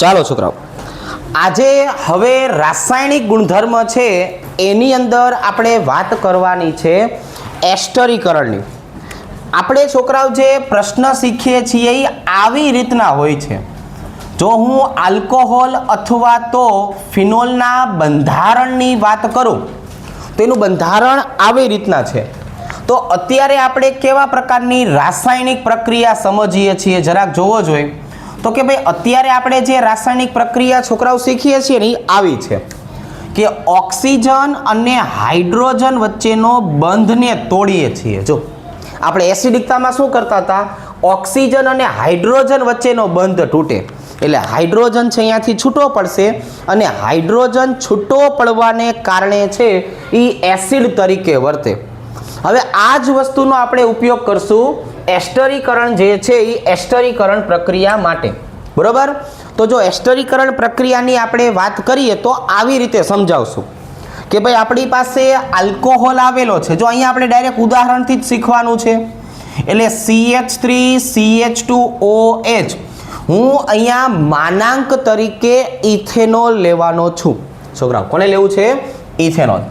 ચાલો છોકરાઓ, આજે હવે રાસાયણિક ગુણધર્મ છે એની અંદર આપણે વાત કરવાની છે એસ્ટરીકરણની. આપણે છોકરાઓ જે પ્રશ્ન શીખીએ છીએ એ આવી રીતના હોય છે. જો હું આલ્કોહોલ અથવા તો ફિનોલના બંધારણની વાત કરું તો એનું બંધારણ આવી રીતના છે. તો અત્યારે આપણે કેવા પ્રકારની રાસાયણિક પ્રક્રિયા સમજીએ છીએ જરાક જોવો જોઈએ. તો કે ભાઈ અત્યારે આપણે જે રાસાયણિક પ્રક્રિયા છોકરાઓ શીખીએ છીએ ને એ આવી છે કે ઓક્સિજન અને હાઇડ્રોજન વચ્ચેનો બંધને તોડીએ છીએ. જો આપણે એસિડિકતામાં શું કરતા હતા, ઓક્સિજન અને હાઇડ્રોજન વચ્ચેનો બંધ તૂટે એટલે હાઇડ્રોજન છે અહીંયાથી છૂટો પડશે અને હાઇડ્રોજન છૂટો પડવાને કારણે છે એ એસિડ તરીકે વર્તે. હવે આ જ વસ્તુનો આપણે ઉપયોગ કરશું એસ્ટરીકરણ જે છે એ એસ્ટરીકરણ પ્રક્રિયા માટે. બરોબર? તો જો એસ્ટરીકરણ પ્રક્રિયાની આપણે વાત કરીએ તો આવી રીતે સમજાવશું કે ભાઈ આપણી પાસે આલ્કોહોલ આવેલો છે. જો અહીંયા આપણે ડાયરેક્ટ ઉદાહરણથી જ શીખવાનું છે. એટલે CH3CH2OH હું અહીંયા માનાંક તરીકે ઇથેનોલ લેવાનો છું. છોકરાઓ, કોને લેવું છે? ઇથેનોલ.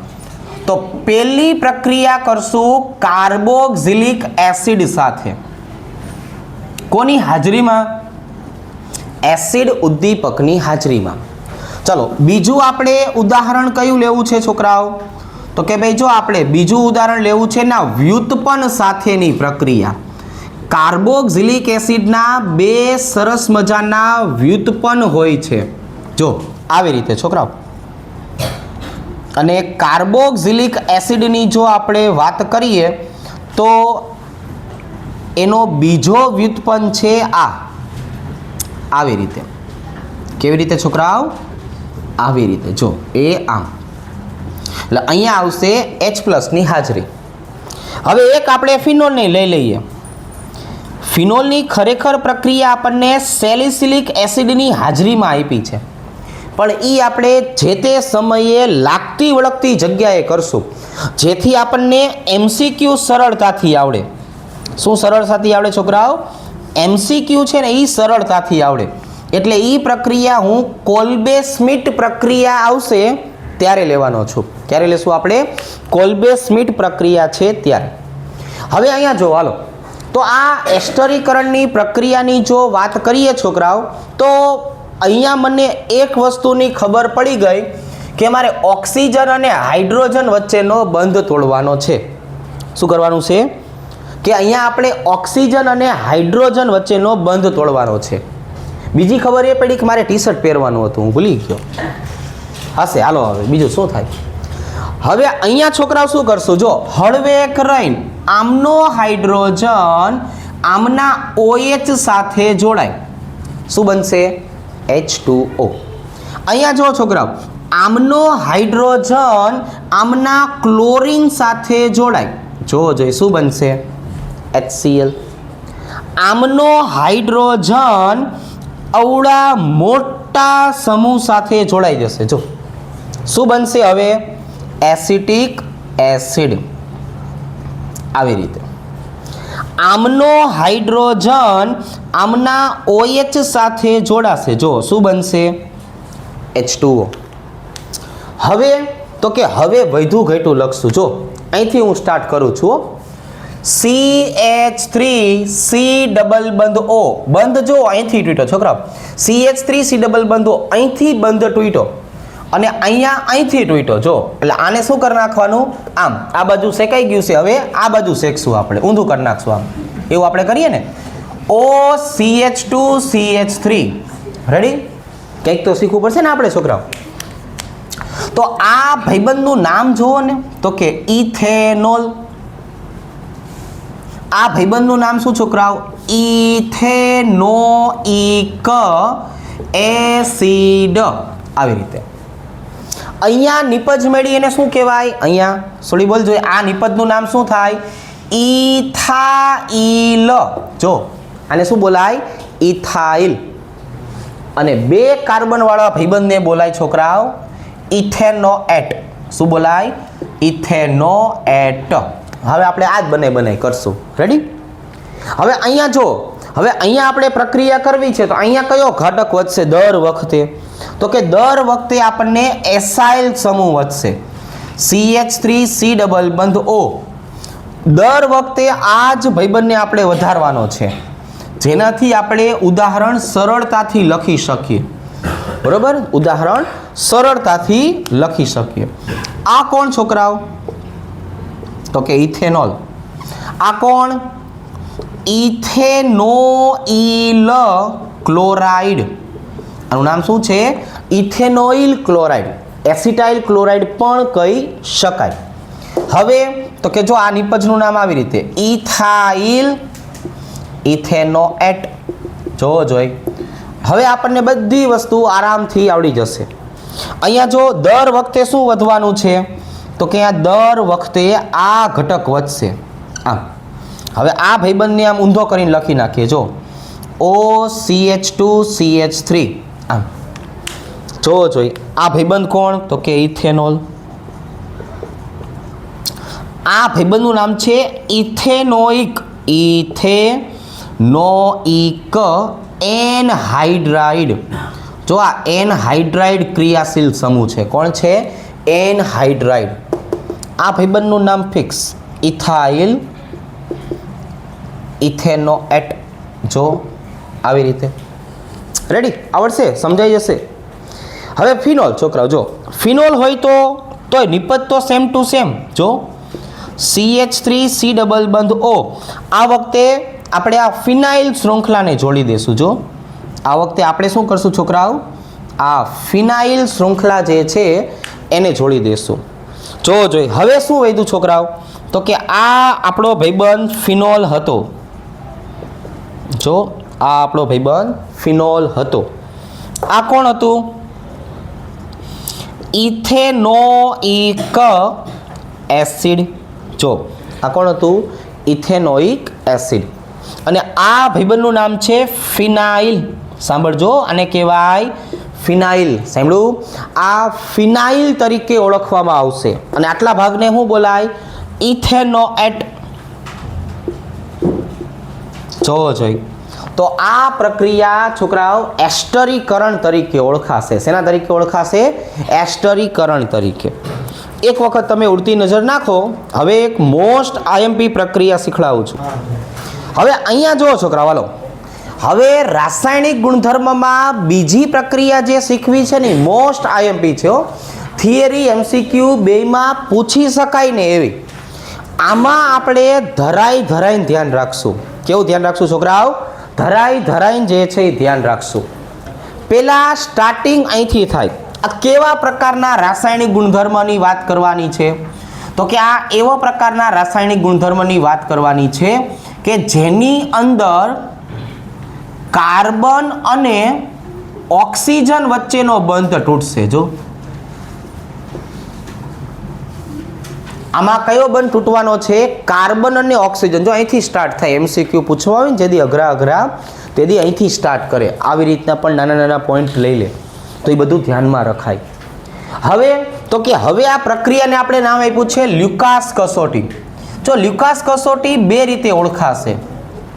તો પહેલી પ્રક્રિયા કરશું કાર્બોક્સિલિક એસિડ સાથે. કોની હાજરીમાં? એસિડ ઉદ્દીપકની હાજરીમાં. ચલો બીજું આપણે ઉદાહરણ કયું લેવું છે છોકરાઓ? તો કે ભાઈ જો આપણે બીજું ઉદાહરણ લેવું છે ના વ્યુત્પન્ન સાથેની પ્રક્રિયા. કાર્બોક્સિલિક એસિડના બે સરસ મજાના વ્યુત્પન્ન હોય છે. જો આવી રીતે છોકરાઓ. અને કાર્બોક્સિલિક એસિડની જો આપણે વાત કરીએ તો એનો બીજો વ્યુત્પન્ન છે આવી રીતે. કેવી રીતે છોકરાઓ? આવી રીતે. જો એ આમ એટલે અહીંયા આવશે H+ ની હાજરી. હવે એક આપણે ફિનોલની લઈ લઈએ. ફિનોલની ખરેખર પ્રક્રિયા આપણને સેલિસિલિક એસિડની હાજરીમાં આપી છે, પણ એ આપણે જે તે સમયે લાગતી વળગતી જગ્યાએ કરશું જેથી આપણને MCQ સરળતાથી આવડે. શું સરળતાથી આવડે છોકરાઓ? MCQ છે ને એ સરળતાથી આવડે. એટલે એ પ્રક્રિયા હું કોલ્બે સ્મિટ પ્રક્રિયા આવશે ત્યારે લેવાનો છું. ક્યારે લેશું આપણે? કોલ્બે સ્મિટ પ્રક્રિયા છે ત્યારે. હવે અહીંયા જો હાલો, તો આ એસ્ટરીકરણની પ્રક્રિયાની જો વાત કરીએ છોકરાઓ, તો અહીંયા મને એક વસ્તુની ખબર પડી ગઈ કે મારે ઓક્સિજન અને હાઇડ્રોજન વચ્ચેનો બંધ તોડવાનો છે. શું કરવાનું છે? કે અહીંયા આપણે ઓક્સિજન અને હાઇડ્રોજન વચ્ચેનો બંધ તોડવાનો છે. બીજી ખબર એ પડી કે મારે ટી-શર્ટ પહેરવાનું હતું, હું ભૂલી ગયો. હશે, હાલો હવે બીજું શું થાય. હવે અહીંયા છોકરાઓ શું કરશું? જો હળવેક રહીને આમનો હાઇડ્રોજન આમના OH સાથે જોડાય. શું બનશે? H2O. અહીંયા જો છોકરાઓ, આમનો હાઇડ્રોજન આમના ક્લોરીન સાથે જોડાય. જો શું બનશે? HCl. આમનો હાઇડ્રોજન અવળા મોટા સમૂહ સાથે જોડાઈ જશે. જો શું બનશે હવે? Acetic acid. આવી રીતે આમનો હાઇડ્રોજન આમના OH સાથે જોડાશે. જો શું બનશે? H2O. હવે તો કે હવે વધુ ઘટું લખશું. જો અહીંથી હું સ્ટાર્ટ કરું છું. CH3 C ડબલ બંધ O. બંધ જો અહીંથી તૂટ્યો છોકરાઓ. CH3 C ડબલ બંધ O અહીંથી બંધ તૂટ્યો અને અહીંયા અહીંથી તૂટ્યો. જો એટલે આને શું કરી નાખવાનું? આમ આ બાજુ શેકાઈ ગયું છે, હવે આ બાજુ શેકશું આપણે, ઊંધું કરી નાખશું આમ. એવું આપણે કરીએ ને. OCH2 CH3. રેડી? કંઈક તો શીખવું પડશે ને આપણે છોકરાઓ. તો આ ભાઈબંધનું નામ જુઓ ને, તો કે ઇથેનોલ. આ ભાઈબંધનું નામ શું છોકરાઓ? Ethanoic acid. આવી રીતે અહીંયા નિપજ મેળી એને શું કહેવાય? અહીંયા સોરી બોલ જોઈએ. આ નિપજનું નામ શું થાય? ઇથાઇલ. જો આને શું બોલાય? ઇથાઇલ. અને બે કાર્બન વાળા ભાઈબંધને બોલાય છોકરાઓ ઇથેનોએટ. શું બોલાય? ઇથેનોએટ. હવે આપણે આ જ બનાવી કરશું. રેડી? હવે અહીંયા જો હવે અહીંયા આપણે પ્રક્રિયા કરવી છે તો અહીંયા કયો ઘટક વધશે દર વખતે? તો કે દર વખતે આપણને એસાઇલ સમૂહ વધશે, CH3C ડબલ બંધ O. દર વખતે આ જ ભાઈબંધને આપણે વધારવાનો છે, જેનાથી આપણે ઉદાહરણ સરળતાથી લખી શકીએ. બરોબર, ઉદાહરણ સરળતાથી લખી શકીએ. આ કોણ છોકરાઓ? તો કે ઇથેનોલ. આ કોણ? Ethanoyl chloride. આનું નામ શું છે? Ethanoyl chloride. એસિટાઇલ ક્લોરાઇડ પણ કહી શકાય. હવે તો કે જો આ નિપજનું નામ આવી રીતે ઇથાઇલ ઇથેનોએટ. જોવો જોઈ. હવે આપણને બધી વસ્તુ આરામથી આવડી જશે. અહીંયા જો દર વખતે શું વધવાનું છે? તો કે આ દર વખતે આ ઘટક વધશે. આમ હવે આ ભાઈબંધને આમ ઊંધો કરીને લખી નાખીએ. જો OCH2CH3. આમ જોવો જોઈ. આ ભાઈબંધ કોણ? તો કે ઇથેનોલ. આ ભાઈબંધનું નામ છે ઇથેનોઇક. Ethanoic anhydride. જો આ એનહાઇડ્રાઇડ ક્રિયાશીલ સમૂહ છે. કોણ છે? એનહાઇડ્રાઇડ. આ ભાઈબંધનું નામ ફિક્સ ઇથાઇલ ઇથેનોએટ. જો આવી રીતે રેડી આવડશે, સમજાઈ જશે. હવે ફિનોલ છોકરાઓ, જો ફિનોલ હોય તો નિપજ તો સેમ ટુ સેમ. જો CH3C ડબલ બંધ O. આ વખતે આપણે આ ફિનાઇલ શૃંખલાને જોડી દઈશું. જો આ વખતે આપણે શું કરશું છોકરાઓ? આ ફિનાઇલ શૃંખલા જે છે એને જોડી દઈશું. જો જોઈ. હવે શું વધ્યું છોકરાઓ? તો કે આ આપણો ભાઈબંધ ફિનોલ હતો. જો આ આપણો ભાઈબંધ ફિનોલ હતો. આ કોણ હતું? Ethanoic acid. જો આ કોણ હતું? Ethanoic acid. અને આ ભાઈબંધનું નામ છે ફિનાઇલ. સાંભળજો, આને કહેવાય ફિનાઇલ. સાંભળ્યું? આ ફિનાઇલ તરીકે ઓળખવામાં આવશે. અને આટલા ભાગને શું બોલાય? ઇથેનોએટ. જોવો જોઈ. તો આ પ્રક્રિયા છોકરાઓ એસ્ટરીકરણ તરીકે ઓળખાશે. શેના તરીકે ઓળખાશે? એસ્ટરીકરણ તરીકે. એક વખત તમે ઉડતી નજર નાખો. હવે એક મોસ્ટ આઈએમપી પ્રક્રિયા શીખડાવું છું. હવે અહીંયા જુઓ છોકરાઓ, હાલો. હવે રાસાયણિક ગુણધર્મમાં બીજી પ્રક્રિયા જે શીખવી છે ને મોસ્ટ આઈએમપી છે. થિયરી MCQ બેયમાં પૂછી શકાય ને એવી. આમાં આપણે ધરાઈને ધ્યાન રાખશું. કેવું ધ્યાન રાખશું છોકરાઓ? ધરાઈને જે છે એ ધ્યાન રાખશું. પહેલા સ્ટાર્ટિંગ અહીંથી થાય. આ કેવા પ્રકારના રાસાયણિક ગુણધર્મની વાત કરવાની છે? તો કે આ એવા પ્રકારના રાસાયણિક ગુણધર્મની વાત કરવાની છે કે જેની અંદર કાર્બન અને ઓક્સિજન વચ્ચેનો બંધ તૂટશે. જો આમાં કયો બંધ તૂટવાનો છે? કાર્બન અને ઓક્સિજન. જો અહીંથી સ્ટાર્ટ થાય. MCQ પૂછવા હોય ને જેથી અઘરા તેથી અહીંથી સ્ટાર્ટ કરે. આવી રીતના પણ નાના પોઈન્ટ લઈ લે તો એ બધું ધ્યાનમાં રખાય. હવે તો કે હવે આ પ્રક્રિયાને આપણે નામ આપ્યું છે લ્યુકાસ કસોટી. જો લ્યુકાસ કસોટી બે રીતે ઓળખાશે.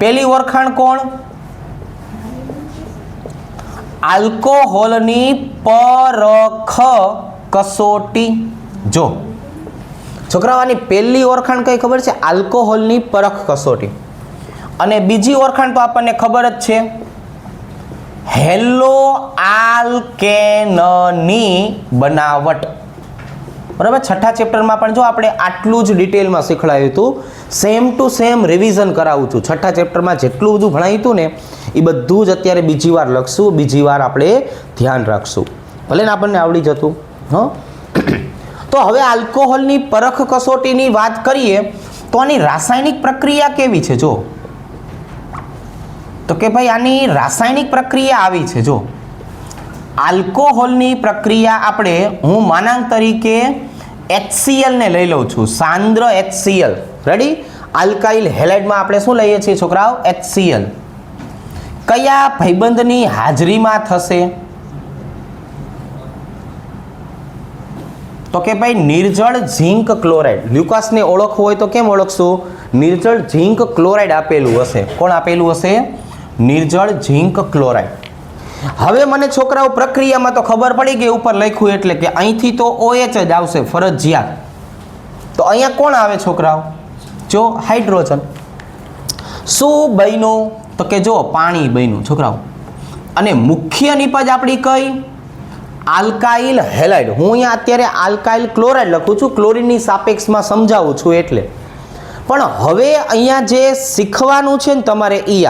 પહેલી ઓળખાણ કોણ? આલ્કોહોલની પરખ કસોટી. જો છોકરાઓની પહેલી ઓળખાણ કઈ ખબર છે? આલ્કોહોલની પરખ કસોટી. અને બીજી ઓળખાણ તો આપણને ખબર જ છે, હેલો આલ્કેનની બનાવટ. બરાબર, છઠ્ઠા ચેપ્ટરમાં પણ જો આપણે આટલું જ ડિટેલમાં શીખવાડ્યું હતું. સેમ ટુ સેમ રિવિઝન કરાવું છું. છઠ્ઠા ચેપ્ટરમાં જેટલું બધું ભણાવ્યું હતું ને એ બધું જ અત્યારે બીજી વાર લખશું, બીજી વાર આપણે ધ્યાન રાખશું. ભલે ને આપણને આવડી જતું. હં, તો હવે આલ્કોહોલની પરખ કસોટીની વાત કરીએ તો આની રાસાયણિક પ્રક્રિયા કેવી છે? જો તો કે ભાઈ આની રાસાયણિક પ્રક્રિયા આવી છે. જો આલ્કોહોલની પ્રક્રિયા આપણે હું માનાંક તરીકે HCl ને લઈ લઉં છું. સાંદ્ર HCl. રેડી? આલ્કાઇલ હેલાઇડમાં આપણે શું લઈએ છીએ છોકરાઓ? HCl. કયા ભાઈબંધની હાજરીમાં થશે? તો કે ભાઈ નિર્જળ ઝીંક ક્લોરાઇડ. લ્યુકાસને ઓળખવું હોય તો કેમ ઓળખશું? નિર્જળ ઝીંક ક્લોરાઇડ આપેલું હશે. કોણ આપેલું હશે? નિર્જળ ઝીંક ક્લોરાઇડ. હવે મને છોકરાઓ પ્રક્રિયામાં તો ખબર પડી ગઈ, ઉપર લખ્યું એટલે કે અહીંથી તો OH જ આવશે ફરજિયાત. તો અહીંયા કોણ આવે છોકરાઓ? જો હાઇડ્રોજન. શું બન્યું? તો કે જો પાણી બન્યું છોકરાઓ. અને મુખ્ય નિપજ આપણી કઈ? Alkyl halide. હું અહીંયા અત્યારે આલ્કાઇલ ક્લોરાઇડ લખું છું, ક્લોરીનની સાપેક્ષમાં સમજાવું છું એટલે. પણ હવે અહીંયા જે શીખવાનું છે ને તમારે ઈ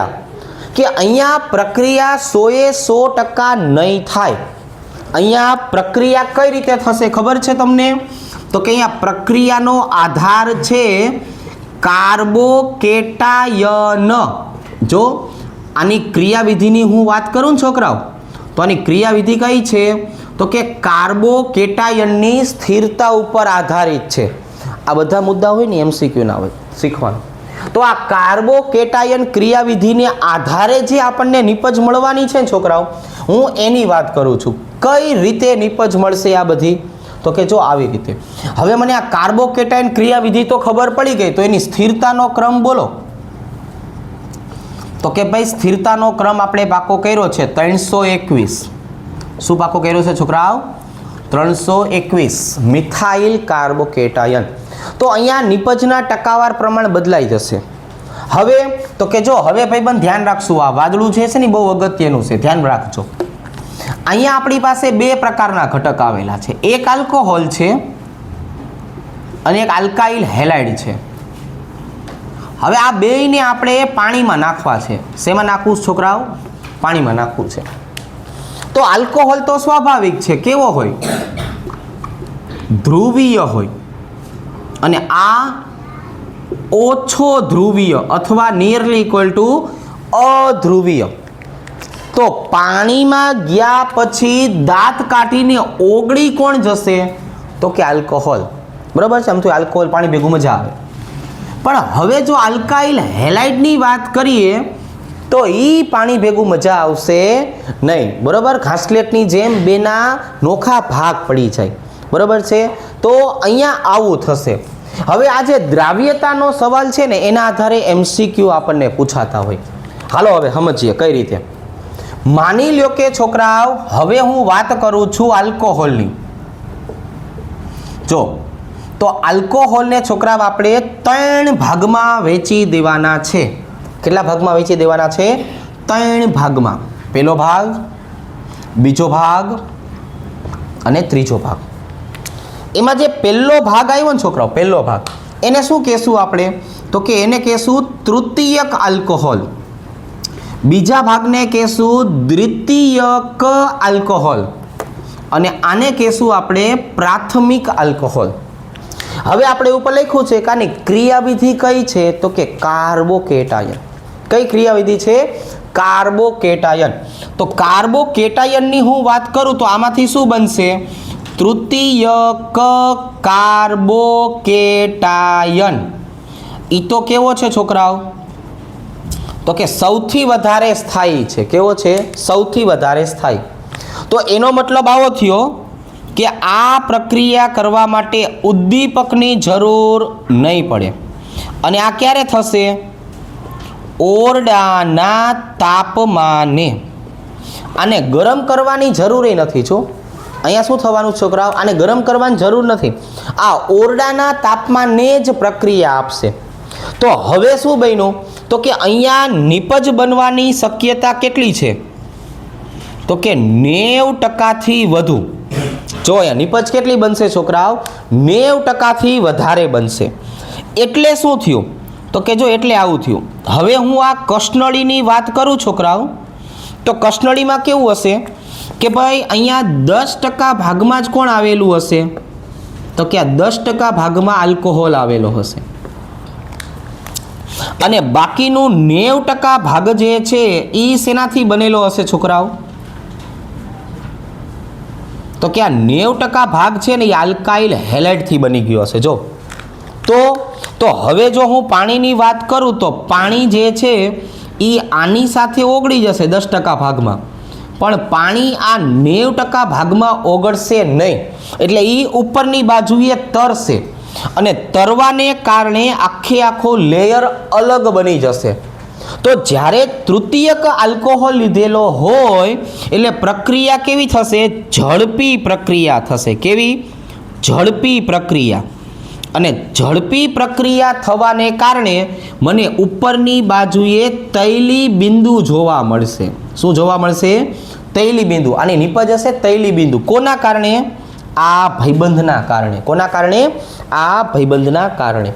કે અહીંયા પ્રક્રિયા 100% નહીં થાય. અહીંયા પ્રક્રિયા કઈ રીતે થશે ખબર છે તમને? તો કે અહીંયા પ્રક્રિયાનો આધાર છે કાર્બોકેટાયન. જો આની ક્રિયાવિધિની હું વાત કરું છોકરાઓ, તો આની ક્રિયાવિધિ કઈ છે? તો કે કાર્બોકેટાયનની સ્થિરતા ઉપર આધારિત છે. આ બધા મુદ્દા હોય ને MCQ ના હોય શીખવાનું. તો આ કાર્બોકેટાયન ક્રિયાવિધિને આધારે જે આપણને નિપજ મળવાની છે છોકરાઓ, હું એની વાત કરું છું. કઈ રીતે નિપજ મળશે આ બધી? તો કે જો આવી રીતે. હવે મને આ કાર્બોકેટાયન ક્રિયાવિધિ તો ખબર પડી ગઈ, તો એની સ્થિરતાનો ક્રમ બોલો. તો કે ભાઈ સ્થિરતાનો ક્રમ આપણે પાકો કર્યો છે 321. શું પાકો કર્યો છે છોકરાઓ? 321 મિથાઇલ કાર્બોકેટાયન. તો અહીંયા નિપજના ટકાવાર પ્રમાણ બદલાઈ જશે. હવે તો કે જો હવે ભાઈબંધ ધ્યાન રાખશું, આ વાદળું જે છે ને બહુ અગત્યનું છે, ધ્યાન રાખજો. અહીંયા આપણી પાસે બે પ્રકારના ઘટક આવેલા છે, એક આલ્કોહોલ છે અને એક આલ્કાઇલ હેલાઇડ છે. હવે આ બેયને આપણે પાણીમાં નાખવા છે. શેમાં નાખવું છોકરાઓ? પાણીમાં નાખવું છે. તો આલ્કોહોલ તો સ્વાભાવિક છે, કેવો હોય? ધ્રુવીય હોય. અને આ ઓછો ધ્રુવીય અથવા નિયરલી ઇક્વલ ટુ અધ્રુવીય. તો પાણીમાં ગયા પછી દાંત કાઢીને ઓગળી કોણ જશે? તો કે આલ્કોહોલ. બરાબર છે? આમ તો આલ્કોહોલ પાણી ભેગું મજા આવે. પણ હવે જો આલ્કાઇલ હેલાઇડની વાત કરીએ તો એ પાણી ભેગું મજા આવશે નહીં. બરાબર? ઘાસલેટની જેમ બેના નોખા ભાગ પડી જાય. બરાબર છે? તો અહીંયા આવું થશે. હવે આ જે દ્રાવ્યતાનો સવાલ છે ને એના આધારે MCQ આપણને પૂછાતા હોય. હાલો હવે સમજીએ કઈ રીતે. માની લ્યો કે છોકરાઓ હવે હું વાત કરું છું આલ્કોહોલની. જો તો આલ્કોહોલને છોકરાઓ આપણે 3 ભાગમાં વહેંચી દેવાના છે. કેટલા ભાગમાં વહેંચી દેવાના છે? 3 ભાગમાં. પહેલો ભાગ, બીજો ભાગ અને ત્રીજો ભાગ. એમાં જે પહેલો ભાગ આવ્યો ને છોકરાઓ, પહેલો ભાગ, એને શું કહેશું આપણે? તો કે એને કહેશું તૃતીયક આલ્કોહોલ. બીજા ભાગને કહેશું દ્વિતીયક આલ્કોહોલ અને આને કહેશું આપણે પ્રાથમિક આલ્કોહોલ. હવે આપણે ઉપર લખ્યું છે કે આની ક્રિયાવિધિ કઈ છે? તો કે કાર્બોકેટાયન. કઈ ક્રિયાવિધિ છે? કાર્બોકેટાયન. તો કાર્બોકેટાયનની હું વાત કરું તો આમાંથી શું બનશે? તૃતીયક કાર્બોકેટાયન. ઈ તો કેવો છે છોકરાઓ? તો કે સૌથી વધારે સ્થાયી છે. કેવો છે? સૌથી વધારે સ્થાયી. તો એનો મતલબ આવો થયો કે આ પ્રક્રિયા કરવા માટે ઉદ્દીપકની જરૂર નહીં પડે. અને આ ક્યારે થશે? ઓરડાના તાપમાને. આને ગરમ કરવાની જરૂર નથી. જો અહીંયા શું થવાનું છોકરાઓ? આને ગરમ કરવાની જરૂર નથી. આ ઓરડાના તાપમાને જ પ્રક્રિયા આપશે. તો હવે શું બન્યું? તો કે અહીંયા નિપજ બનવાની શક્યતા કેટલી છે? તો કે 90%થી વધુ. જો અહીંયા નિપજ કેટલી બનશે છોકરાઓ? 90%થી વધારે બનશે. એટલે શું થયું? તો કે જો એટલે આવું થયું. હવે હું આ કસનળીની વાત કરું છોકરાઓ, તો કસનળીમાં કેવું હશે કે ભાઈ અહીંયા 10% ભાગમાં જ કોણ આવેલું હશે? તો કે આ 10% ભાગમાં આલ્કોહોલ આવેલો હશે અને બાકીનું 90% ભાગ જે છે એ શેનાથી બનેલો હશે છોકરાઓ? તો કે આ 90% ભાગ છે ને એ આલ્કાઇલ હેલાઇડથી બની ગયો હશે. જો તો હવે જો હું પાણીની વાત કરું તો પાણી જે છે એ આની સાથે ઓગળી જશે 10% ભાગમાં, પણ પાણી આ 90% ભાગમાં ઓગળશે નહીં. એટલે એ ઉપરની બાજુએ તરશે અને તરવાને કારણે આખો લેયર અલગ બની જશે. તો જ્યારે તૃતીયક આલ્કોહોલ લીધેલો હોય એટલે પ્રક્રિયા કેવી થશે? ઝડપી પ્રક્રિયા થશે. કેવી? ઝડપી પ્રક્રિયા. અને ઝડપી પ્રક્રિયા થવાને કારણે મને ઉપરની બાજુએ તૈલી બિંદુ જોવા મળશે. શું જોવા મળશે? તૈલી બિંદુ. આની નીપજ હશે તૈલી બિંદુ. કોના કારણે? આ ભાઈબંધના કારણે. કોના કારણે? આ ભાઈબંધના કારણે.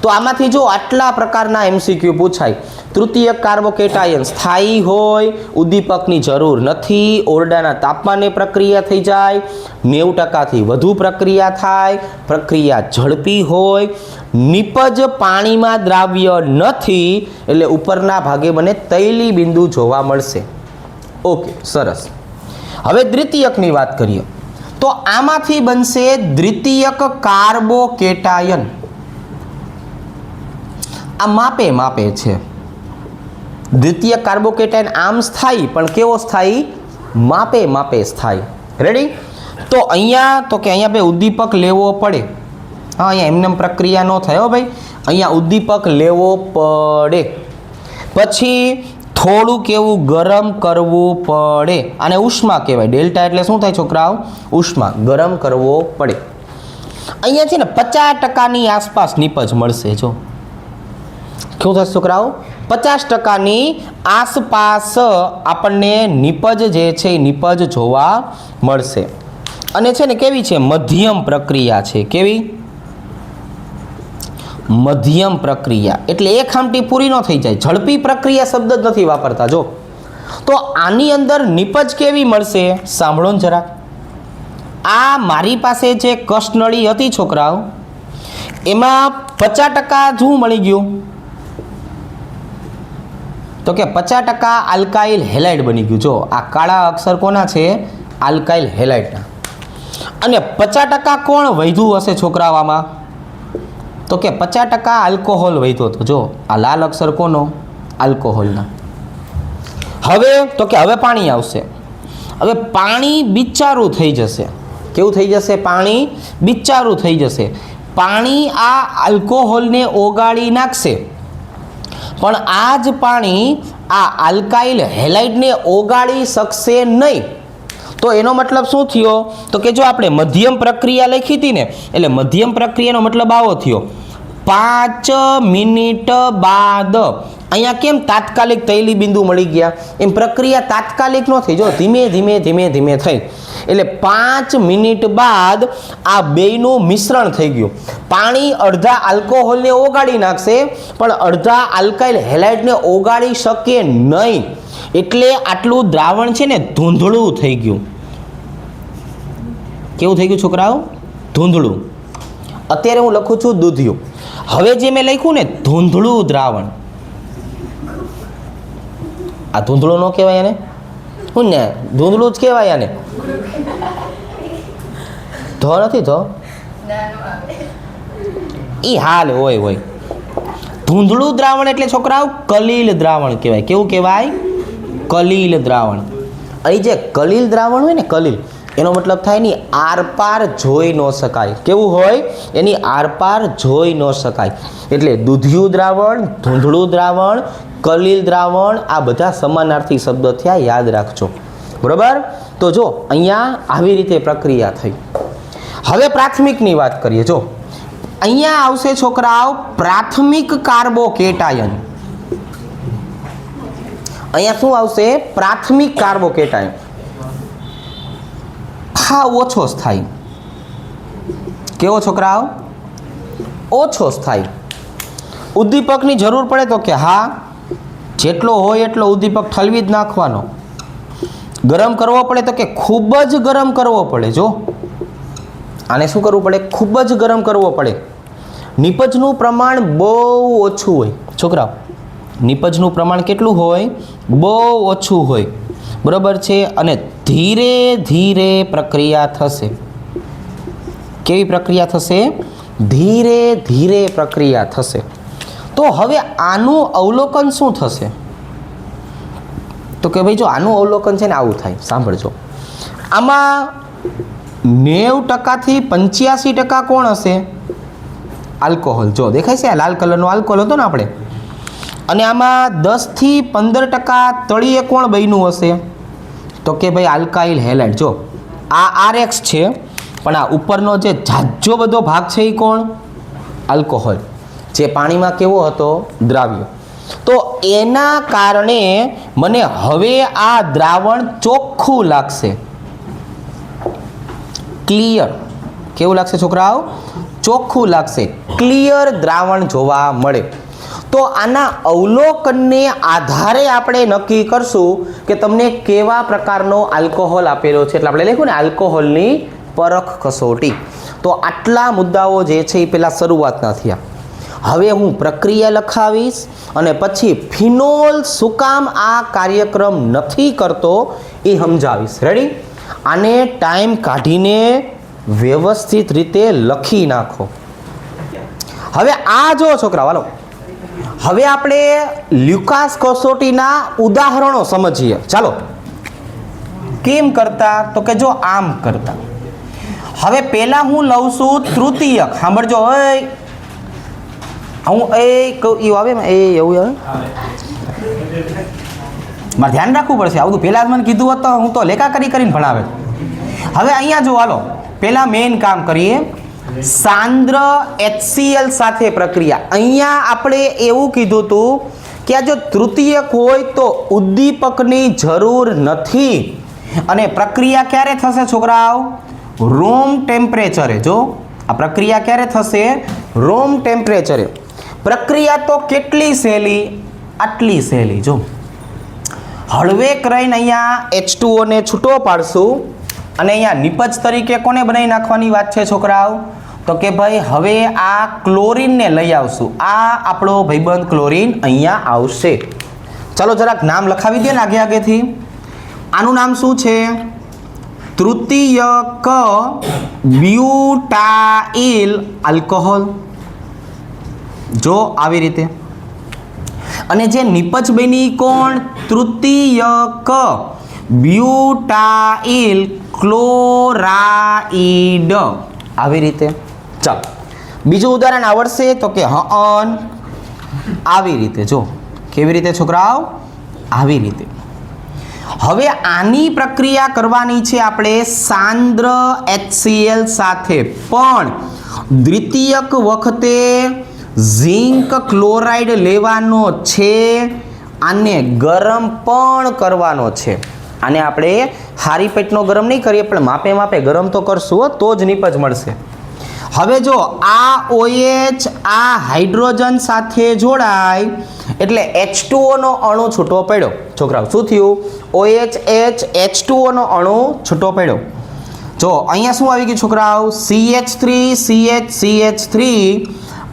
તો આમાંથી જો આટલા પ્રકારના એમસીક્યુ પૂછાય. તૃતીયક કાર્બોકેટાયન સ્થાયી હોય, ઉદ્દીપકની જરૂર નથી, ઓરડાના તાપમાને પ્રક્રિયા થઈ જાય, 90%થી વધુ પ્રક્રિયા થાય, પ્રક્રિયા ઝડપી હોય, નિપજ પાણીમાં દ્રાવ્ય નથી, એટલે ઉપરના ભાગે મને તૈલી બિંદુ જોવા મળશે. ઓકે, સરસ. હવે દ્વિતીયકની વાત કરીએ તો આમાંથી બનશે દ્વિતીયક કાર્બોકેટાયન. આ માપે માપે છે. દ્વિતીય કાર્બોકેટાયન આમ સ્થાયી, પણ કેવો સ્થાયી? માપે માપે સ્થાયી. રેડી? તો અહીંયા ભાઈ ઉદ્દીપક લેવો પડે. હા, અહીંયા એમને પ્રક્રિયા ન થાય હો ભાઈ, અહીંયા ઉદ્દીપક લેવો પડે. પછી થોડું કેવું ગરમ કરવું પડે. અને ઉષ્મા કહેવાય. ડેલ્ટા એટલે શું થાય છોકરાઓ? ઉષ્મા. ગરમ કરવો પડે. અહીંયા છે ને 50%ની આસપાસ નિપજ મળશે. જો કેવું થશે છોકરાઓ? 50%ની આસપાસ આપણને નિપજ જે છે એ નિપજ જોવા મળશે. અને છે ને કેવી છે? મધ્યમ પ્રક્રિયા છે. કેવી? મધ્યમ પ્રક્રિયા. એટલે એક ખામટી પૂરી ન થઈ જાય. ઝડપી પ્રક્રિયા શબ્દ જ નથી વાપરતા. જો તો આની અંદર નિપજ કેવી મળશે? સાંભળો ને જરા. આ મારી પાસે જે કષ્ટનળી હતી છોકરાઓ, એમાં 50% શું મળી ગયું? તો કે 50% આલ્કાઇલ હેલાઇડ બની ગયું. જો આ કાળા અક્ષર કોના છે? આલ્કાઇલ હેલાઇડના. અને 50% કોણ વધ્યું હશે છોકરાઓમાં? તો કે 50% આલ્કોહોલ વધ્યો હતો. જો આ લાલ અક્ષર કોનો? આલ્કોહોલના. હવે તો કે હવે પાણી આવશે. હવે પાણી બિચારું થઈ જશે. કેવું થઈ જશે? પાણી બિચારું થઈ જશે. પાણી આ આલ્કોહોલને ઓગાળી નાખશે, પણ આ જ પાણી આ આલ્કાઇલ હેલાઇડને ઓગાળી શકશે નહીં. તો એનો મતલબ શું થયો? તો કે જો આપણે મધ્યમ પ્રક્રિયા લખી હતી ને, એટલે મધ્યમ પ્રક્રિયાનો મતલબ આવો થયો. 5 મિનિટ બાદ અહીંયા કેમ તાત્કાલિક તૈલી બિંદુ મળી ગયા? એમ પ્રક્રિયા તાત્કાલિક ન થઈ. જો ધીમે ધીમે ધીમે ધીમે થઈ. એટલે 5 મિનિટ બાદ આ બેયનું મિશ્રણ થઈ ગયું. પાણી અડધા આલ્કોહોલને ઓગાળી નાખશે, પણ અડધા આલ્કાઇલ હેલાઇડને ઓગાળી શકે નહીં. એટલે આટલું દ્રાવણ છે ને ધૂંધળું થઈ ગયું. કેવું થઈ ગયું છોકરાઓ? ધૂંધળું. અત્યારે હું લખું છું દૂધિયું. હવે જે મેં લખ્યું ને ધૂંધળું દ્રાવણ, આ ધૂંધળું ન કહેવાય એને? શું ને? ધૂંધળું જ કહેવાય આને. ધો નથી ધો? ઈ હાલ હોય. ધૂંધળું દ્રાવણ એટલે છોકરાઓ કલીલ દ્રાવણ કહેવાય. કેવું કહેવાય? કલીલ દ્રાવણ. અહીં જે કલીલ દ્રાવણ હોય ને, કલીલ, એનો મતલબ થાય ની આરપાર જોઈ ન શકાય. કેવું હોય? એની આરપાર જોઈ ન શકાય. એટલે દૂધિયું દ્રાવણ, ધૂંધળું દ્રાવણ, કલીલ દ્રાવણ, આ બધા સમાનાર્થી શબ્દ થયા, યાદ રાખજો. બરાબર? તો જો અહીંયા આવી રીતે પ્રક્રિયા થઈ. હવે પ્રાથમિકની વાત કરીએ. જો અહીંયા આવશે છોકરાઓ પ્રાથમિક કાર્બોકેટાયન. અહીંયા શું આવશે? પ્રાથમિક કાર્બોકેટાયન. હા, ઓછો સ્થાયી. કેવો છોકરાઓ? ઓછો સ્થાયી. ઉદ્દીપકની જરૂર પડે તો કે હા, જેટલો હોય એટલો ઉદ્દીપક ઠલવી જ નાખવાનો. ગરમ કરવો પડે તો કે ખૂબ જ ગરમ કરવો પડે. જો આને શું કરવું પડે? ખૂબ જ ગરમ કરવો પડે. નિપજનું પ્રમાણ બહુ ઓછું હોય છોકરાઓ. નિપજનું પ્રમાણ કેટલું હોય? બહુ ઓછું હોય. બરાબર છે? અને ધીરે ધીરે પ્રક્રિયા થશે. કેવી પ્રક્રિયા થશે? ધીરે ધીરે પ્રક્રિયા થશે. તો હવે આનું અવલોકન શું થશે? તો કે ભાઈ જો આનું અવલોકન છે ને આવું થાય. સાંભળજો. આમાં 90%થી 85% કોણ હશે? આલ્કોહોલ. જો દેખાય છે? આ લાલ કલરનો આલ્કોહોલ હતો ને આપણે, અને આમાં 10 થી 15% તળિયે કોણ બન્યું હશે? તો કે ભાઈ આલ્કાઇલ હેલાઇડ. જો આ RX છે, પણ આ ઉપરનો જે જાજો બધો ભાગ છે એ કોણ? આલ્કોહોલ, જે પાણીમાં કેવો હતો? દ્રાવ્ય. તો એના કારણે મને હવે આ દ્રાવણ ચોખ્ખું લાગશે, ક્લિયર. કેવું લાગશે છોકરાઓ? ચોખ્ખું લાગશે, ક્લિયર દ્રાવણ જોવા મળે. તો આના અવલોકનને આધારે આપણે નક્કી કરશું કે તમને કેવા પ્રકારનો આલ્કોહોલ આપેલો છે. એટલે આપણે લખ્યું ને આલ્કોહોલની પરખ કસોટી. તો આટલા મુદ્દાઓ જે છે એ પહેલાં શરૂઆતના થયા. હવે હું પ્રક્રિયા લખાવીશ અને પછી ફિનોલ શું કામ આ કાર્યક્રમ નથી કરતો એ સમજાવીશ. રેડી? આને ટાઈમ કાઢીને વ્યવસ્થિત રીતે લખી નાખો. હવે આ જો છોકરા, હાલો હવે આપણે લ્યુકાસ કસોટીના ઉદાહરણો સમજીએ. ચાલો, કેમ કરતા? તો કે જો આમ કરતા. હવે પહેલા હું લઉં છું તૃતીયક. સાંભળજો, હું એવું આવે એ એવું આવે મારે ધ્યાન રાખવું પડશે. આવું પહેલાં જ મને કીધું હોત તો હું તો લેખા કરીને ભણાવે. હવે અહીંયા જો હાલો પહેલાં મેઇન કામ કરીએ. સાંદ્ર HCl સાથે પ્રક્રિયા. અહીંયા આપણે એવું કીધું હતું કે આ જો તૃતીયક હોય તો ઉદ્દીપકની જરૂર નથી અને પ્રક્રિયા ક્યારે થશે છોકરાઓ? રૂમ ટેમ્પરેચરે. જો આ પ્રક્રિયા ક્યારે થશે? રૂમ ટેમ્પરેચરે. પ્રક્રિયા તો કેટલી સહેલી? આટલી સહેલી. જો હળવેક રહીને અહીંયા H2O ને છૂટો પાડશું અને અહીંયા નિપજ તરીકે કોને બનાવી નાખવાની વાત છે છોકરાઓ? તો કે ભાઈ હવે આ ક્લોરીનને લઈ આવશું. આ આપણો ભાઈબંધ ક્લોરીન અહીંયા આવશે. ચાલો જરાક નામ લખાવી દે ને આગેથી. આનું નામ શું છે? તૃતીયક બ્યુટાઇલ આલ્કોહોલ. જો આવી રીતે. અને જે નિપજ બની કોણ? તૃતીયક બ્યુટાઇલ ક્લોરાઇડ. આવી રીતે. ચાલો બીજું ઉદાહરણ આવડશે? તો કે આવી રીતે. જો કેવી રીતે છોકરાઓ? આવી રીતે. હવે આની પ્રક્રિયા કરવાની છે આપણે સાંદ્ર HCl સાથે, પણ દ્વિતીયક વખતે ઝિંક ક્લોરાઇડ લેવાનો છે. આને ગરમ પણ કરવાનો છે. આને આપણે હારી પેટનો ગરમ નહીં કરીએ, પણ માપે માપે ગરમ તો કરશું, તો જ નિપજ મળશે. હવે જો આ OH આ હાઇડ્રોજન સાથે જોડાય એટલે H2O નો અણુ છૂટો પડ્યો. છોકરાઓ શું થયું? OH H2O નો અણુ છૂટો પડ્યો. જો અહીંયા શું આવી ગયું છોકરાઓ? CH3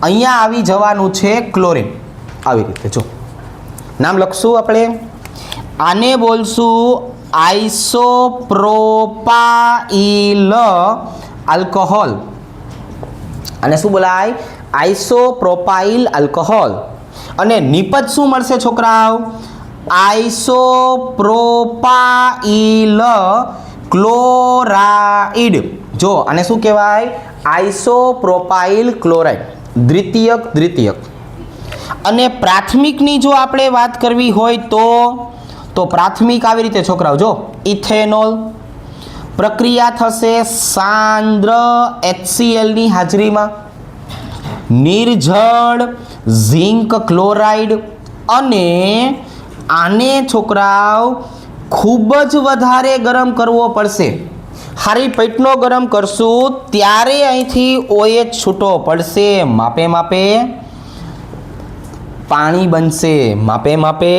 અહીંયા આવી જવાનું છે ક્લોરીન. આવી રીતે. જો નામ લખશું આપણે. આને બોલશું આઇસોપ્રોપાઇલ આલ્કોહોલ. આને શું બોલાય? આઇસોપ્રોપાઇલ આલ્કોહોલ. અને નિપજ શું મળશે છોકરાઓ? આઇસોપ્રોપાઇલ ક્લોરાઇડ. જો આને શું કહેવાય? આઇસોપ્રોપાઇલ ક્લોરાઇડ. દ્વિતીયક. અને પ્રાથમિકની જો આપણે વાત કરવી હોય તો પ્રાથમિક આવી રીતે છોકરાઓ. જો ઇથેનોલ. પ્રક્રિયા થશે સાંદ્ર HCl ની હાજરીમાં. નિર્જળ ઝિંક ક્લોરાઇડ. અને આને છોકરાઓ ખૂબ જ વધારે ગરમ કરવો પડશે. હારી પેટનો ગરમ કરશું ત્યારે અહીંથી OH છૂટો પડશે. માપે માપે પાણી બનશે. માપે માપે.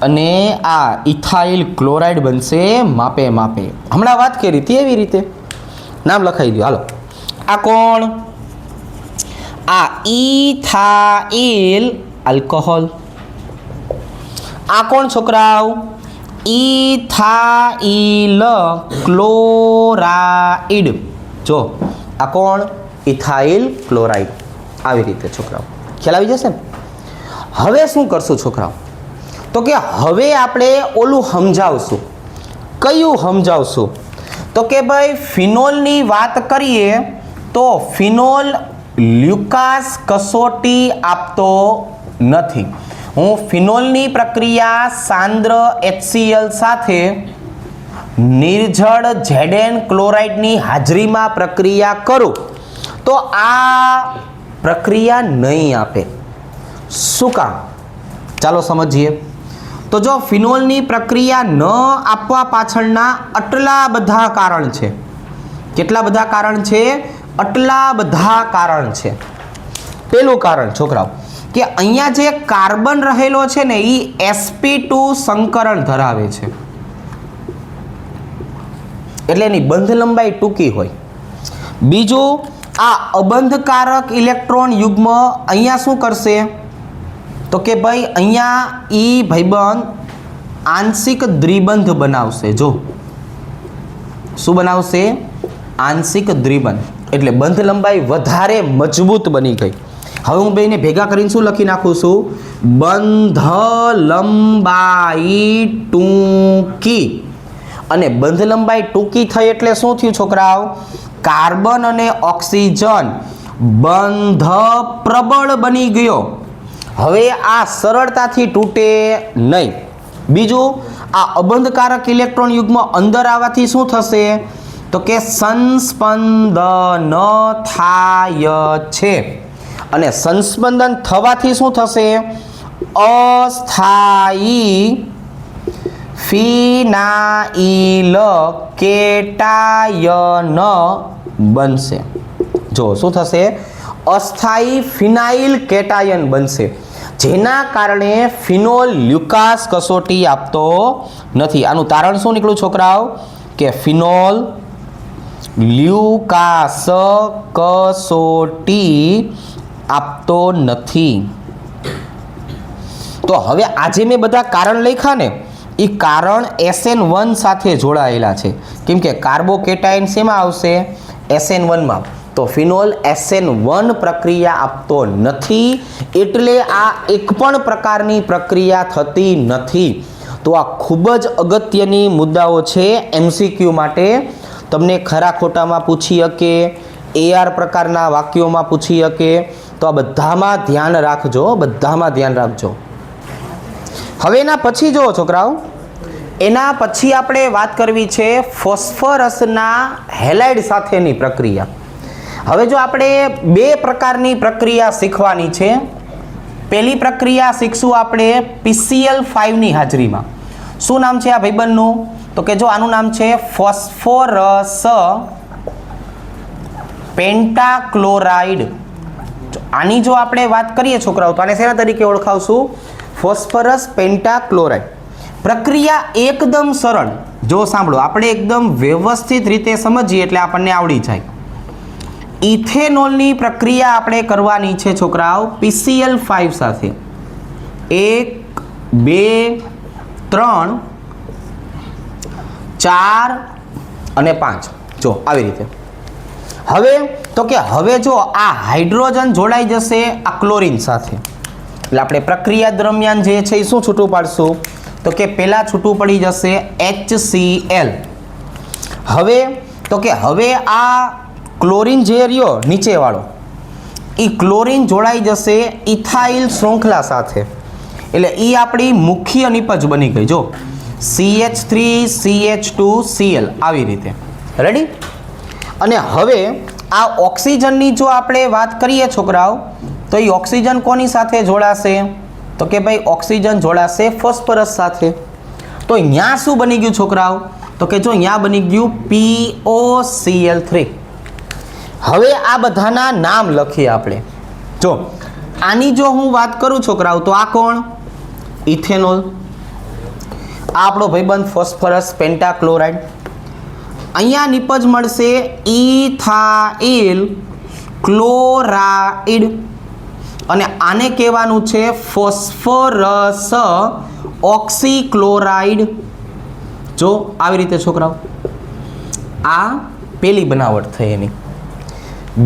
અને આ ઇથાઇલ ક્લોરાઇડ બનશે. માપે માપે. હમણાં વાત કરી હતી એવી રીતે. નામ લખાઈ દો. હાલો આ કોણ? આ ઇથાઇલ આલ્કોહોલ. આ કોણ છોકરાઓ? Ethyl chloride. જો આ કોણ? Ethyl chloride. આવી રીતે છોકરાઓ ખ્યાલ આવી જશે ને? હવે શું કરશું છોકરાઓ? તો કે હવે આપણે ઓલું સમજાવશું. કયું સમજાવશું? તો કે ભાઈ ફિનોલની વાત કરીએ તો ફિનોલ લ્યુકાસ કસોટી આપતો નથી. હું ફિનોલની પ્રક્રિયા સાંદ્ર HCl સાથે નિર્જળ ઝેડેન ક્લોરાઇડની હાજરીમાં પ્રક્રિયા કરું તો આ પ્રક્રિયા નહીં આપે. શું કામ? ચાલો સમજીએ. તો જો ફિનોલની પ્રક્રિયા ન આપવા પાછળના આટલા બધા કારણ છે. કેટલા બધા કારણ છે? આટલા બધા કારણ છે. પહેલું કારણ છોકરાઓ કે અહીંયા જે કાર્બન રહેલો છે ને એ sp2 સંકરણ ધરાવે છે, એટલે એની બંધ લંબાઈ ટૂંકી હોય. બીજું, આ અબંધકારક ઇલેક્ટ્રોન યુગ્મ અહીંયા શું કરશે તો કે ભાઈ અહીંયા ઈ ભાઈબંધ આંશિક દ્વિબંધ બનાવશે. જો શું બનાવશે? આંશિક દ્વિબંધ, એટલે બંધ લંબાઈ વધારે મજબૂત બની ગઈ. હવે હું બેને ભેગા કરીને શું લખી નાખું છું? બંધ લંબાઈ ટૂંકી. અને બંધ લંબાઈ ટૂંકી થઈ એટલે શું થયું છોકરાઓ? કાર્બન અને ઓક્સિજન બંધ પ્રબળ બની ગયો. હવે આ સરળતાથી તૂટે નહીં. બીજું, આ અબંધકારક ઇલેક્ટ્રોન યુગ્મ અંદર આવવાથી શું થશે તો કે સંસ્પંદન થાય છે. અને સંસ્પંદન થવાથી શું થશે? અસ્થાયી ફિનાઇલ કેટાયન બનશે. જો શું થશે? અસ્થાયી ફિનાઇલ કેટાયન બનશે, જેના કારણે ફિનોલ લ્યુકાસ કસોટી આપતો નથી. આનું તારણ શું નીકળ્યું છોકરાઓ? કે ફિનોલ લ્યુકાસ કસોટી આપતો નથી. તો હવે આજે મેં બધા કારણ લખ્યા ને, એ કારણ SN1 સાથે જોડાયેલા છે. કેમ કે કાર્બોકેટાયન શેમાં આવશે? SN1 માં. તો ફિનોલ SN1 પ્રક્રિયા આપતો નથી, એટલે આ એક પણ પ્રકારની પ્રક્રિયા થતી નથી. તો આ ખૂબ જ અગત્યની મુદ્દાઓ છે MCQ માટે. તમને ખરા ખોટામાં પૂછી શકે, AR પ્રકારના વાક્યોમાં પૂછી શકે. તો આ બધામાં ધ્યાન રાખજો, બધામાં ધ્યાન રાખજો. હવે એના પછી જુઓ છોકરાઓ, એના પછી આપણે વાત કરવી છે ફોસ્ફરસના હેલાઇડ સાથેની પ્રક્રિયા. હવે જો આપણે બે પ્રકારની પ્રક્રિયા શીખવાની છે. પહેલી પ્રક્રિયા શીખશું આપણે PCl5ની હાજરીમાં. શું નામ છે આ ભાઈબંધનું? તો કે જો આનું નામ છે ફોસ્ફરસ પેન્ટાક્લોરાઇડ. આની જો આપણે વાત કરીએ છોકરાઓ તો આને શેના તરીકે ઓળખાવશું? ફોસ્ફરસ પેન્ટાક્લોરાઇડ. પ્રક્રિયા એકદમ સરળ. જો સાંભળો, આપણે એકદમ વ્યવસ્થિત રીતે સમજીએ એટલે આપણને આવડી જાય. ઇથેનોલની પ્રક્રિયા આપણે કરવાની છે છોકરાઓ PCl5 સાથે. 1 2 3 4 અને 5. જો આવી રીતે. હવે તો કે હવે જો આ હાઇડ્રોજન જોડાઈ જશે આ ક્લોરીન સાથે, એટલે આપણે પ્રક્રિયા દરમિયાન જે છે એ શું છૂટું પાડશું તો કે પહેલા છૂટું પડી જશે HCl. હવે તો કે હવે આ ક્લોરીન જે રહ્યો નીચેવાળો, એ ક્લોરીન જોડાઈ જશે ઇથાઇલ શૃંખલા સાથે, એટલે એ આપણી મુખ્ય નિપજ બની ગઈ. જો CH3CH2Cl આવી રીતે. રેડી? અને હવે આ ઓક્સિજનની જો આપણે વાત કરીએ છોકરાઓ તો એ ઓક્સિજન કોની સાથે જોડાશે તો કે ભાઈ ઓક્સિજન જોડાશે ફોસ્ફરસ સાથે. તો અહીંયા શું બની ગયું છોકરાઓ તો કે જો અહીંયા બની ગયું POCl3. હવે આ બધાના નામ લખીએ આપણે. જો આની જો હું વાત કરું છોકરાઓ તો આ કોણ? ઇથેનોલ. આ આપણો ભાઈબંધ ફોસ્ફરસ પેન્ટાક્લોરાઇડ. અહીંયા નિપજ મળશે ઇથાઇલ ક્લોરાઇડ અને આને કહેવાનું છે ફોસ્ફરસ ઓક્સીક્લોરાઇડ. જો આવી રીતે છોકરાઓ, આ પેલી બનાવટ થઈ એની.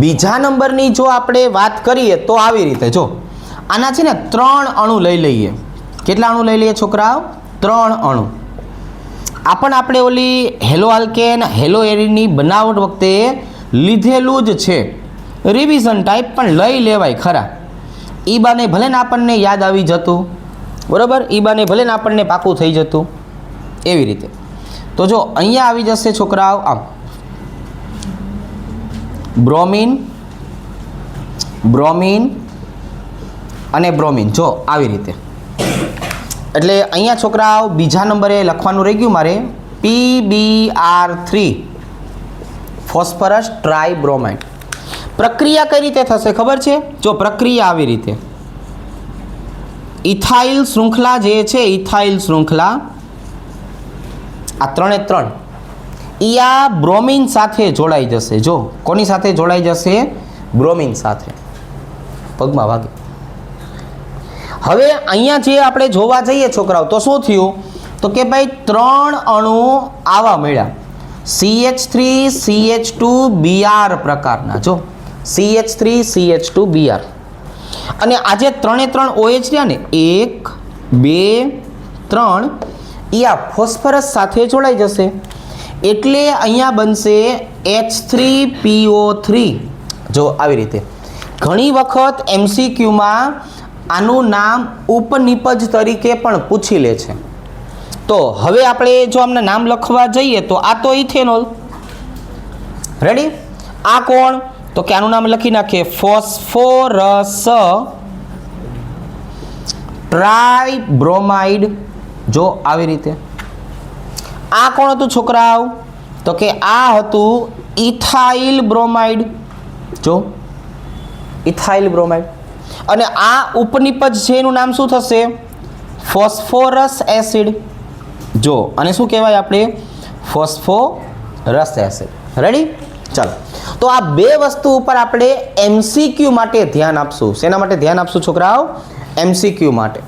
બીજા નંબરની જો આપણે વાત કરીએ તો આવી રીતે. જો આના છે ને 3 અણુ લઈ લઈએ. કેટલા અણુ લઈ લઈએ છોકરાઓ? 3 અણુ. આ પણ આપણે ઓલી હેલો આલ્કેન હેલો એરિનની બનાવટ વખતે લીધેલું જ છે, રિવિઝન ટાઈપ, પણ લઈ લેવાય ખરા. ઈ બાને ભલે ને આપણને યાદ આવી જતું, બરાબર, ઈ બાને ભલે ને આપણને પાકું થઈ જતું, એવી રીતે. તો જો અહીંયા આવી જશે છોકરાઓ આમ બ્રોમિન, બ્રોમિન અને બ્રોમિન, જો આવી રીતે. એટલે અહીંયા છોકરાઓ બીજા નંબરે લખવાનું રહી ગયું મારે PbR3 ફોસ્ફરસ ટ્રાઇબ્રોમાઇડ. પ્રક્રિયા કઈ રીતે થશે ખબર છે? જો પ્રક્રિયા આવી રીતે, ઇથાઇલ શૃંખલા જે છે, ઇથાઇલ શૃંખલા આ 3 ઈ આ બ્રોમિન સાથે જોડાઈ જશે. જો કોની સાથે જોડાઈ જશે? બ્રોમિન સાથે. પગમાં વાગે. હવે અહીંયા જે આપણે જોવા જઈએ છોકરાઓ તો શું થયું? તો કે ભાઈ 3 અણુ આવા મળ્યા, CH3 CH2 Br પ્રકારના. જો CH3 CH2 Br. અને આજે 3 OH રહ્યા ને 1 2 3 ઈ આ ફોસ્ફરસ સાથે જોડાઈ જશે. એટલે અહીંયા બનશે H3PO3. જો આવી રીતે. ઘણી વખત MCQમાં આનું નામ ઉપનિપજ તરીકે પણ પૂછી લે છે. તો હવે આપણે જો આમને નામ લખવા જઈએ તો આ તો ઇથેનોલ. રેડી? આ કોણ? તો કે આનું નામ લખી નાખીએ ફોસ્ફોરસ ટ્રાઇબ્રોમાઇડ. જો આવી રીતે. આ કોણ હતું છોકરાઓ? તો કે આ હતું ઇથાઇલ બ્રોમાઇડ. જો ઇથાઇલ બ્રોમાઇડ. અને આ ઉપનિપજ છે એનું નામ શું થશે? ફોસ્ફોરસ એસિડ. જો અને શું કહેવાય આપણે? ફોસ્ફોરસ એસિડ. રેડી? ચાલો, તો આ બે વસ્તુ ઉપર આપણે MCQ માટે ધ્યાન આપશું. શેના માટે ધ્યાન આપશું છોકરાઓ? MCQ માટે.